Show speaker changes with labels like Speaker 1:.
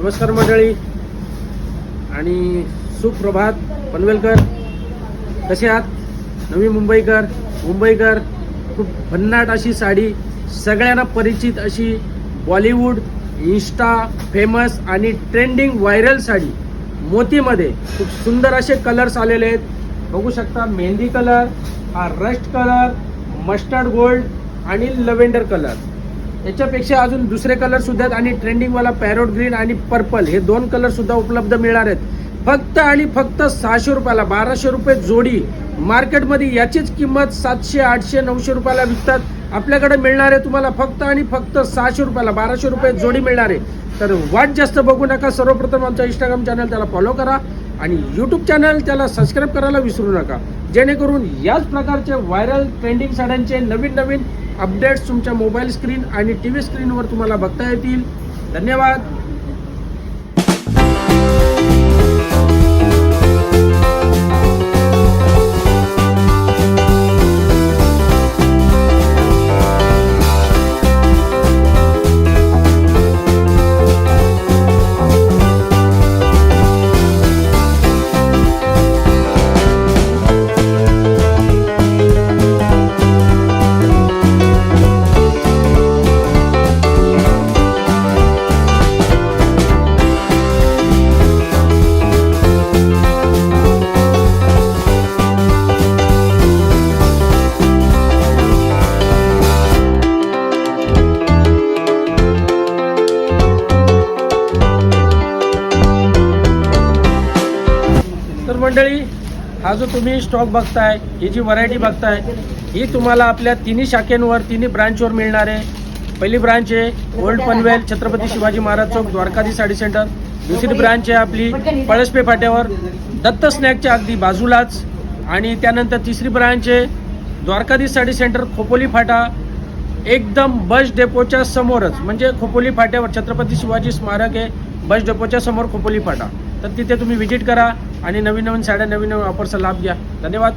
Speaker 1: नमस्कार मंडळी आणि सुप्रभात पनवेलकर. कसे आहात? नवी मुंबईकर खूप भन्नाट अशी साडी, सगळ्यांना परिचित अशी बॉलिवूड इंस्टा फेमस आणि ट्रेंडिंग व्हायरल साडी मोतीमध्ये खूप सुंदर असे कलर्स आलेले आहेत. बघू शकता, मेहंदी कलर, हा रस्ट कलर, मस्टर्ड गोल्ड आणि लव्हेंडर कलर. याच्यापेक्षा अजून दुसरे कलर सुद्धा आहेत आणि ट्रेंडिंगवाला पॅरोट ग्रीन आणि पर्पल हे 2 कलर सुद्धा उपलब्ध मिळणार आहेत. फक्त आणि फक्त 600 रुपयाला, 1200 रुपये जोडी. मार्केटमध्ये याचीच किंमत 700, 800, 900 रुपयाला विकतात. आपल्याकडे मिळणार आहे तुम्हाला फक्त आणि फक्त 600 रुपयाला, 1200 रुपये जोडी मिळणार आहे. तर वाट जास्त बघू नका. सर्वप्रथम आमचा इंस्टाग्राम चॅनल त्याला फॉलो करा आणि यूट्यूब चॅनल त्याला सबस्क्राईब करायला विसरू नका, जेणेकरून याच प्रकारचे व्हायरल ट्रेंडिंग साड्यांचे नवीन अपडेट्स तुमच्या मोबाईल स्क्रीन आणि टीव्ही स्क्रीनवर तुम्हाला बघता येतील. धन्यवाद. तर मंडळी, हा जो तुम्ही स्टॉक बघताय, ही जी व्हरायटी बघताय, ही तुम्हाला आपल्या तिन्ही शाखेंवर, तिन्ही ब्रांचवर मिळणार आहे. पहिली ब्रांच आहे ओल्ड पनवेल, छत्रपती शिवाजी महाराज चौक, द्वारकाधी साडी सेंटर. दुसरी ब्रांच आहे आपली पळसपे फाट्यावर, दत्त स्नॅकच्या अगदी बाजूलाच. आणि त्यानंतर तिसरी ब्रांच आहे द्वारकाधी साडी सेंटर, खोपोली फाटा, एकदम बस डेपोच्या समोरच. म्हणजे खोपोली फाट्यावर छत्रपती शिवाजी स्मारक आहे, बस डेपोच्या समोर खोपोली फाटा. तर तिथे तुम्ही व्हिजिट करा आणि नवीन साड्या, नवीन ऑफरचा लाभ घ्या. धन्यवाद.